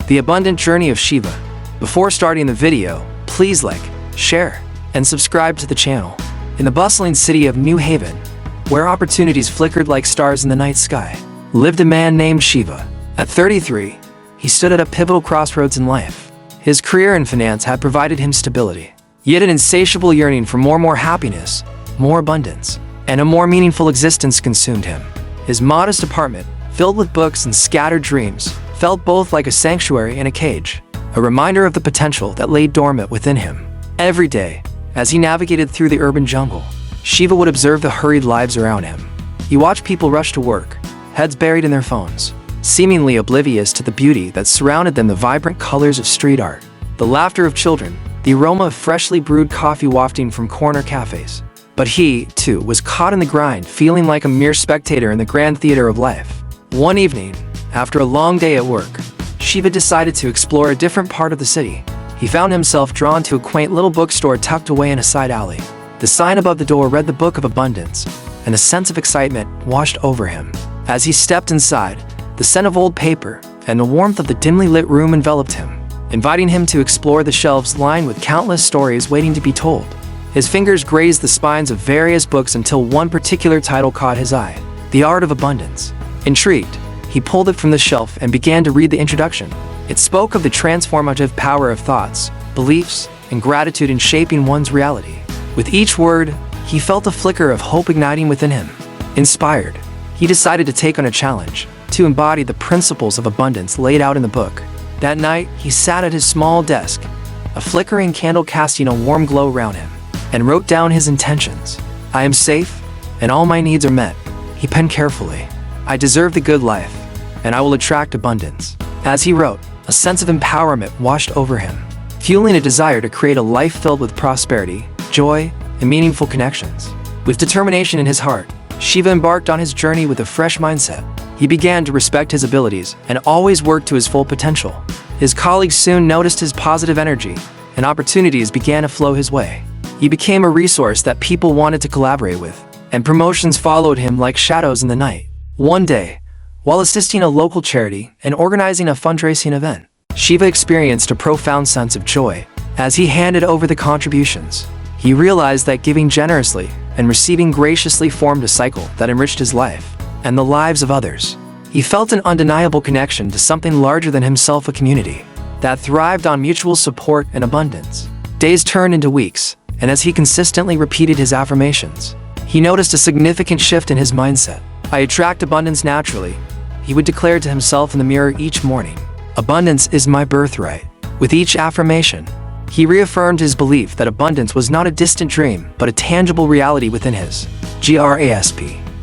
The Abundant Journey of Shiva. Before starting the video, please like, share, and subscribe to the channel. In the bustling city of New Haven, where opportunities flickered like stars in the night sky, lived a man named Shiva. At 33, he stood at a pivotal crossroads in life. His career in finance had provided him stability, yet an insatiable yearning for more happiness, more abundance, and a more meaningful existence consumed him. His modest apartment, filled with books and scattered dreams, felt both like a sanctuary and a cage, a reminder of the potential that lay dormant within him. Every day, as he navigated through the urban jungle, Shiva would observe the hurried lives around him. He watched people rush to work, heads buried in their phones, seemingly oblivious to the beauty that surrounded them, the vibrant colors of street art, the laughter of children, the aroma of freshly brewed coffee wafting from corner cafes. But he, too, was caught in the grind, feeling like a mere spectator in the grand theater of life. One evening, after a long day at work, Shiva decided to explore a different part of the city. He found himself drawn to a quaint little bookstore tucked away in a side alley. The sign above the door read the Book of Abundance, and a sense of excitement washed over him. As he stepped inside, the scent of old paper and the warmth of the dimly lit room enveloped him, inviting him to explore the shelves lined with countless stories waiting to be told. His fingers grazed the spines of various books until one particular title caught his eye, The Art of Abundance. Intrigued, he pulled it from the shelf and began to read the introduction. It spoke of the transformative power of thoughts, beliefs, and gratitude in shaping one's reality. With each word, he felt a flicker of hope igniting within him. Inspired, he decided to take on a challenge, to embody the principles of abundance laid out in the book. That night, he sat at his small desk, a flickering candle casting a warm glow around him, and wrote down his intentions. "I am safe, and all my needs are met," he penned carefully. "I deserve the good life, and I will attract abundance." As he wrote, a sense of empowerment washed over him, fueling a desire to create a life filled with prosperity, joy, and meaningful connections. With determination in his heart, Shiva embarked on his journey with a fresh mindset. He began to respect his abilities and always worked to his full potential. His colleagues soon noticed his positive energy, and opportunities began to flow his way. He became a resource that people wanted to collaborate with, and promotions followed him like shadows in the night. One day, while assisting a local charity and organizing a fundraising event, Shiva experienced a profound sense of joy. As he handed over the contributions, he realized that giving generously and receiving graciously formed a cycle that enriched his life and the lives of others. He felt an undeniable connection to something larger than himself, a community that thrived on mutual support and abundance. Days turned into weeks, and as he consistently repeated his affirmations, he noticed a significant shift in his mindset. "I attract abundance naturally," he would declare to himself in the mirror each morning. "Abundance is my birthright." With each affirmation, he reaffirmed his belief that abundance was not a distant dream, but a tangible reality within his grasp.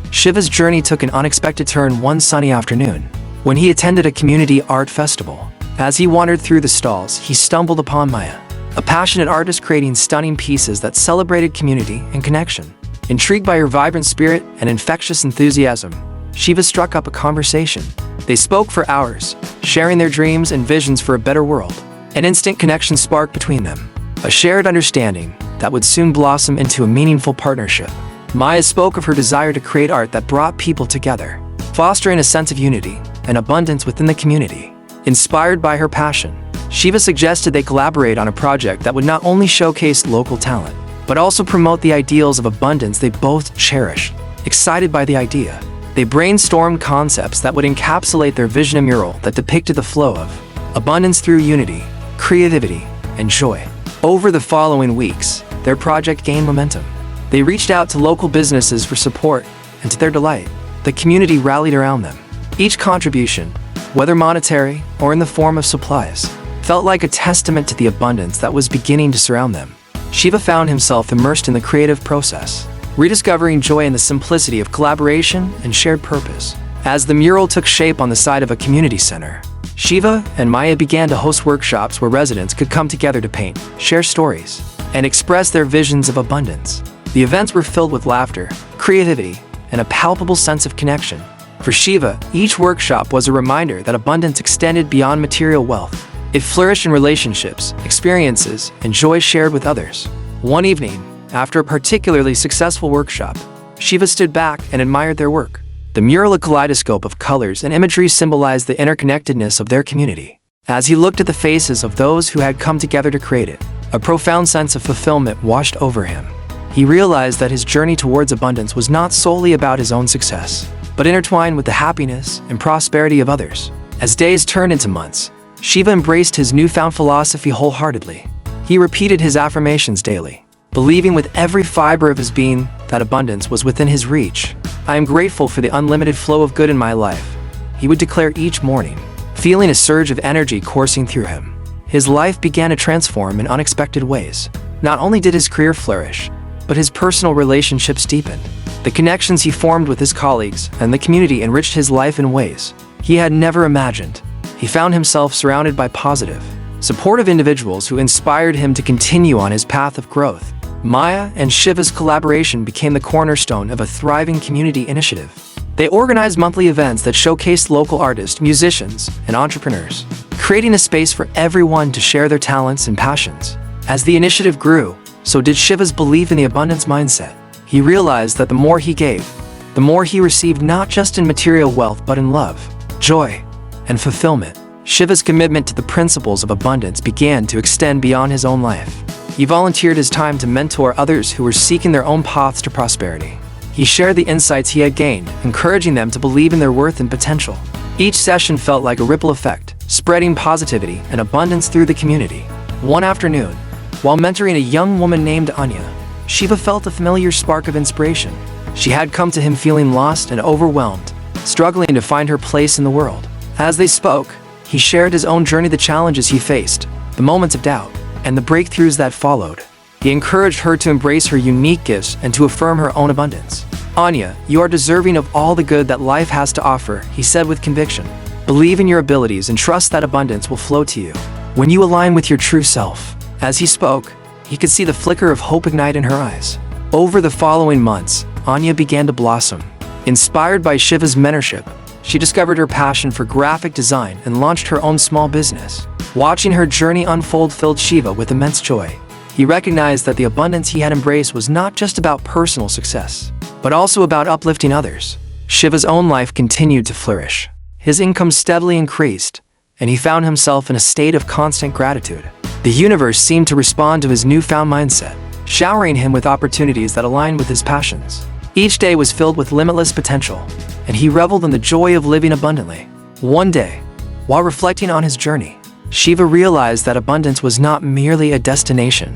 Shiva's journey took an unexpected turn one sunny afternoon, when he attended a community art festival. As he wandered through the stalls, he stumbled upon Maya, a passionate artist creating stunning pieces that celebrated community and connection. Intrigued by her vibrant spirit and infectious enthusiasm, Shiva struck up a conversation. They spoke for hours, sharing their dreams and visions for a better world. An instant connection sparked between them, a shared understanding that would soon blossom into a meaningful partnership. Maya spoke of her desire to create art that brought people together, fostering a sense of unity and abundance within the community. Inspired by her passion, Shiva suggested they collaborate on a project that would not only showcase local talent, but also promote the ideals of abundance they both cherished. Excited by the idea, they brainstormed concepts that would encapsulate their vision, a mural that depicted the flow of abundance through unity, creativity, and joy. Over the following weeks, their project gained momentum. They reached out to local businesses for support, and to their delight, the community rallied around them. Each contribution, whether monetary or in the form of supplies, felt like a testament to the abundance that was beginning to surround them. Shiva found himself immersed in the creative process, rediscovering joy in the simplicity of collaboration and shared purpose. As the mural took shape on the side of a community center, Shiva and Maya began to host workshops where residents could come together to paint, share stories, and express their visions of abundance. The events were filled with laughter, creativity, and a palpable sense of connection. For Shiva, each workshop was a reminder that abundance extended beyond material wealth. It flourished in relationships, experiences, and joy shared with others. One evening, after a particularly successful workshop, Shiva stood back and admired their work. The mural, a kaleidoscope of colors and imagery, symbolized the interconnectedness of their community. As he looked at the faces of those who had come together to create it, a profound sense of fulfillment washed over him. He realized that his journey towards abundance was not solely about his own success, but intertwined with the happiness and prosperity of others. As days turned into months, Shiva embraced his newfound philosophy wholeheartedly. He repeated his affirmations daily, believing with every fiber of his being that abundance was within his reach. "I am grateful for the unlimited flow of good in my life," he would declare each morning, feeling a surge of energy coursing through him. His life began to transform in unexpected ways. Not only did his career flourish, but his personal relationships deepened. The connections he formed with his colleagues and the community enriched his life in ways he had never imagined. He found himself surrounded by positive, supportive individuals who inspired him to continue on his path of growth. Maya and Shiva's collaboration became the cornerstone of a thriving community initiative. They organized monthly events that showcased local artists, musicians, and entrepreneurs, creating a space for everyone to share their talents and passions. As the initiative grew, so did Shiva's belief in the abundance mindset. He realized that the more he gave, the more he received, not just in material wealth but in love, joy, and fulfillment. Shiva's commitment to the principles of abundance began to extend beyond his own life. He volunteered his time to mentor others who were seeking their own paths to prosperity. He shared the insights he had gained, encouraging them to believe in their worth and potential. Each session felt like a ripple effect, spreading positivity and abundance through the community. One afternoon, while mentoring a young woman named Anya, Shiva felt a familiar spark of inspiration. She had come to him feeling lost and overwhelmed, struggling to find her place in the world. As they spoke, he shared his own journey, the challenges he faced, the moments of doubt, and the breakthroughs that followed. He encouraged her to embrace her unique gifts and to affirm her own abundance. "Anya, you are deserving of all the good that life has to offer," he said with conviction. "Believe in your abilities and trust that abundance will flow to you when you align with your true self." As he spoke, he could see the flicker of hope ignite in her eyes. Over the following months, Anya began to blossom. Inspired by Shiva's mentorship, she discovered her passion for graphic design and launched her own small business. Watching her journey unfold filled Shiva with immense joy. He recognized that the abundance he had embraced was not just about personal success, but also about uplifting others. Shiva's own life continued to flourish. His income steadily increased, and he found himself in a state of constant gratitude. The universe seemed to respond to his newfound mindset, showering him with opportunities that aligned with his passions. Each day was filled with limitless potential, and he reveled in the joy of living abundantly. One day, while reflecting on his journey, Shiva realized that abundance was not merely a destination.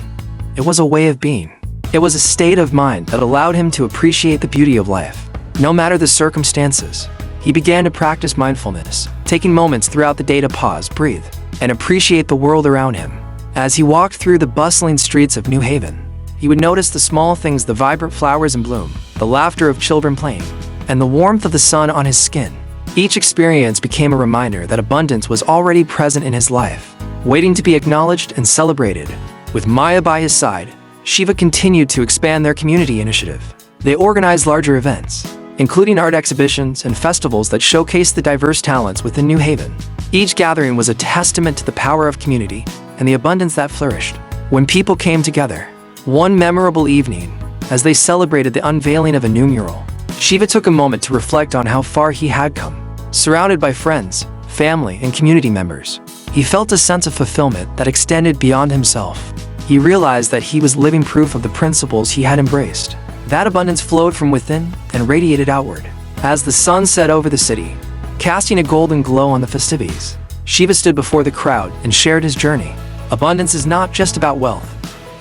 It was a way of being. It was a state of mind that allowed him to appreciate the beauty of life, no matter the circumstances. He began to practice mindfulness, taking moments throughout the day to pause, breathe, and appreciate the world around him. As he walked through the bustling streets of New Haven, he would notice the small things: the vibrant flowers in bloom, the laughter of children playing, and the warmth of the sun on his skin. Each experience became a reminder that abundance was already present in his life, waiting to be acknowledged and celebrated. With Maya by his side, Shiva continued to expand their community initiative. They organized larger events, including art exhibitions and festivals that showcased the diverse talents within New Haven. Each gathering was a testament to the power of community and the abundance that flourished. When people came together, one memorable evening, as they celebrated the unveiling of a new mural, Shiva took a moment to reflect on how far he had come. Surrounded by friends, family, and community members, he felt a sense of fulfillment that extended beyond himself. He realized that he was living proof of the principles he had embraced. That abundance flowed from within and radiated outward. As the sun set over the city, casting a golden glow on the festivities, Shiva stood before the crowd and shared his journey. "Abundance is not just about wealth.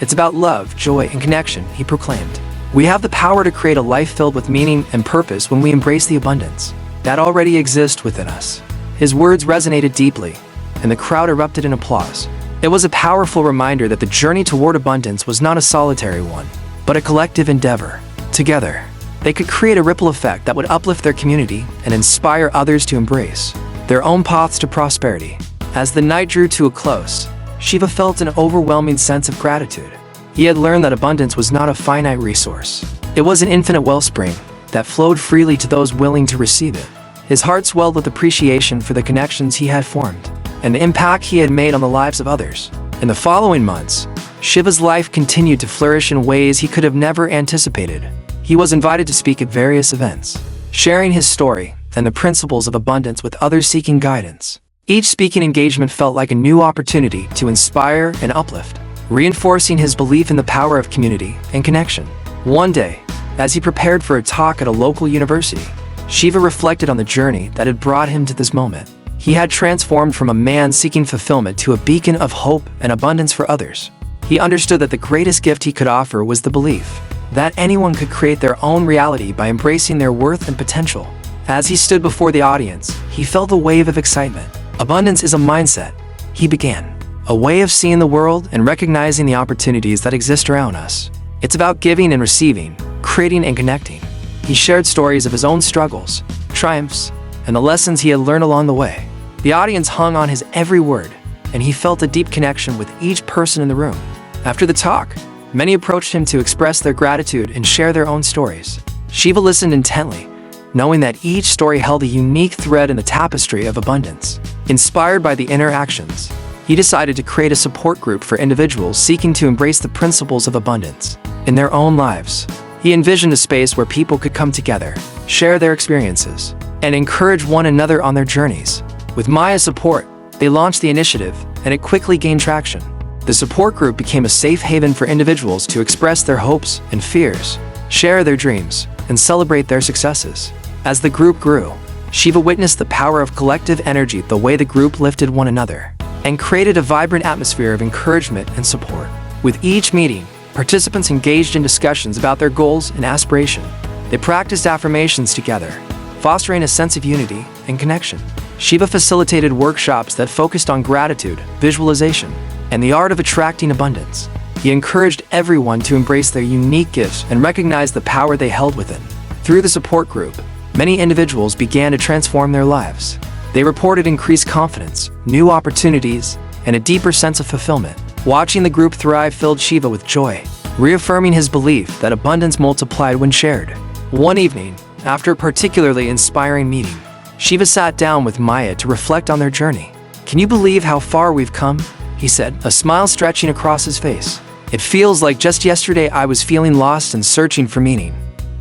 It's about love, joy, and connection," he proclaimed. "We have the power to create a life filled with meaning and purpose when we embrace the abundance that already exists within us." His words resonated deeply, and the crowd erupted in applause. It was a powerful reminder that the journey toward abundance was not a solitary one, but a collective endeavor. Together, they could create a ripple effect that would uplift their community and inspire others to embrace their own paths to prosperity. As the night drew to a close, Shiva felt an overwhelming sense of gratitude. He had learned that abundance was not a finite resource. It was an infinite wellspring that flowed freely to those willing to receive it. His heart swelled with appreciation for the connections he had formed and the impact he had made on the lives of others. In the following months, Shiva's life continued to flourish in ways he could have never anticipated. He was invited to speak at various events, sharing his story and the principles of abundance with others seeking guidance. Each speaking engagement felt like a new opportunity to inspire and uplift, reinforcing his belief in the power of community and connection. One day, as he prepared for a talk at a local university, Shiva reflected on the journey that had brought him to this moment. He had transformed from a man seeking fulfillment to a beacon of hope and abundance for others. He understood that the greatest gift he could offer was the belief that anyone could create their own reality by embracing their worth and potential. As he stood before the audience, he felt a wave of excitement. Abundance is a mindset, he began, a way of seeing the world and recognizing the opportunities that exist around us. It's about giving and receiving, creating and connecting. He shared stories of his own struggles, triumphs, and the lessons he had learned along the way. The audience hung on his every word, and he felt a deep connection with each person in the room. After the talk, many approached him to express their gratitude and share their own stories. Shiva listened intently, knowing that each story held a unique thread in the tapestry of abundance. Inspired by the interactions, he decided to create a support group for individuals seeking to embrace the principles of abundance in their own lives. He envisioned a space where people could come together, share their experiences, and encourage one another on their journeys. With Maya's support, they launched the initiative, and it quickly gained traction. The support group became a safe haven for individuals to express their hopes and fears, share their dreams, and celebrate their successes. As the group grew, Shiva witnessed the power of collective energy, the way the group lifted one another, and created a vibrant atmosphere of encouragement and support. With each meeting, participants engaged in discussions about their goals and aspiration. They practiced affirmations together, fostering a sense of unity and connection. Shiva facilitated workshops that focused on gratitude, visualization, and the art of attracting abundance. He encouraged everyone to embrace their unique gifts and recognize the power they held within. Through the support group, many individuals began to transform their lives. They reported increased confidence, new opportunities, and a deeper sense of fulfillment. Watching the group thrive filled Shiva with joy, reaffirming his belief that abundance multiplied when shared. One evening, after a particularly inspiring meeting, Shiva sat down with Maya to reflect on their journey. "Can you believe how far we've come?" he said, a smile stretching across his face. "It feels like just yesterday I was feeling lost and searching for meaning."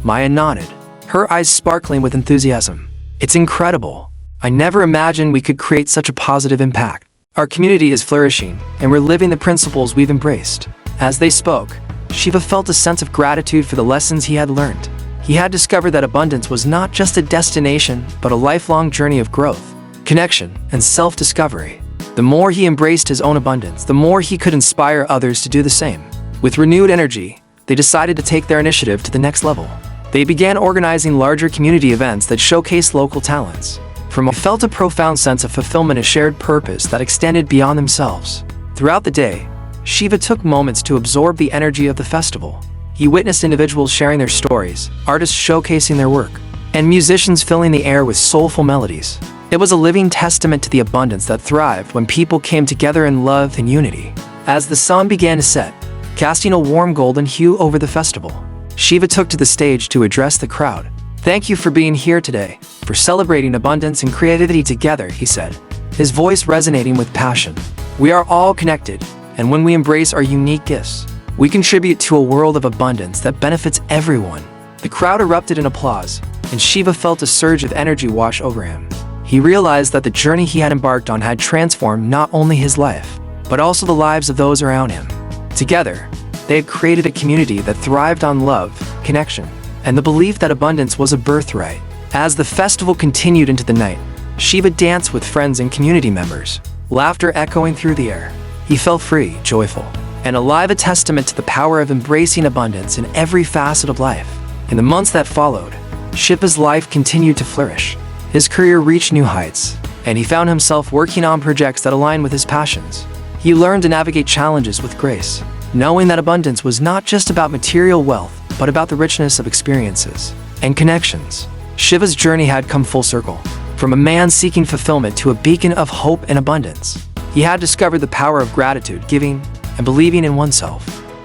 Maya nodded, her eyes sparkling with enthusiasm. "It's incredible. I never imagined we could create such a positive impact. Our community is flourishing, and we're living the principles we've embraced." As they spoke, Shiva felt a sense of gratitude for the lessons he had learned. He had discovered that abundance was not just a destination, but a lifelong journey of growth, connection, and self-discovery. The more he embraced his own abundance, the more he could inspire others to do the same. With renewed energy, they decided to take their initiative to the next level. They began organizing larger community events that showcased local talents. They felt a profound sense of fulfillment, a shared purpose that extended beyond themselves. Throughout the day, Shiva took moments to absorb the energy of the festival. He witnessed individuals sharing their stories, artists showcasing their work, and musicians filling the air with soulful melodies. It was a living testament to the abundance that thrived when people came together in love and unity. As the sun began to set, casting a warm golden hue over the festival, Shiva took to the stage to address the crowd. "Thank you for being here today, for celebrating abundance and creativity together," he said, his voice resonating with passion. "We are all connected, and when we embrace our unique gifts, we contribute to a world of abundance that benefits everyone." The crowd erupted in applause, and Shiva felt a surge of energy wash over him. He realized that the journey he had embarked on had transformed not only his life, but also the lives of those around him. Together, they had created a community that thrived on love, connection, and the belief that abundance was a birthright. As the festival continued into the night, Shiva danced with friends and community members, laughter echoing through the air. He felt free, joyful, and alive, a testament to the power of embracing abundance in every facet of life. In the months that followed, Shiva's life continued to flourish. His career reached new heights, and he found himself working on projects that aligned with his passions. He learned to navigate challenges with grace, knowing that abundance was not just about material wealth, but about the richness of experiences and connections. Shiva's journey had come full circle. From a man seeking fulfillment to a beacon of hope and abundance, he had discovered the power of gratitude, giving, and believing in oneself.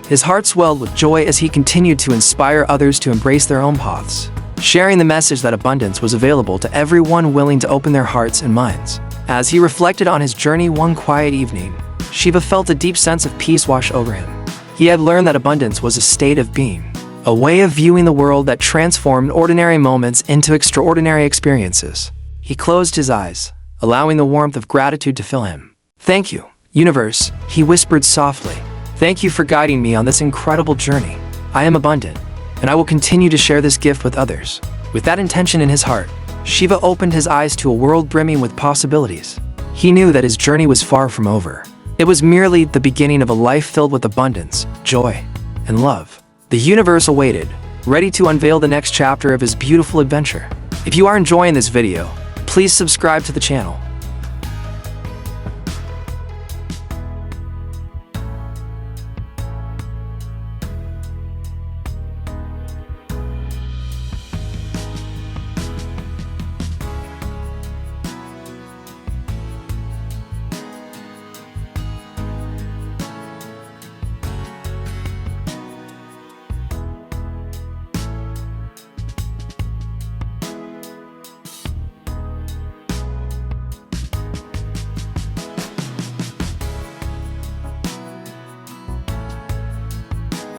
His heart swelled with joy as he continued to inspire others to embrace their own paths, sharing the message that abundance was available to everyone willing to open their hearts and minds. As he reflected on his journey one quiet evening, Shiva felt a deep sense of peace wash over him. He had learned that abundance was a state of being, a way of viewing the world that transformed ordinary moments into extraordinary experiences. He closed his eyes, allowing the warmth of gratitude to fill him. "Thank you, universe," he whispered softly. "Thank you for guiding me on this incredible journey. I am abundant, and I will continue to share this gift with others." With that intention in his heart, Shiva opened his eyes to a world brimming with possibilities. He knew that his journey was far from over. It was merely the beginning of a life filled with abundance, joy, and love. The universe awaited, ready to unveil the next chapter of his beautiful adventure. If you are enjoying this video, please subscribe to the channel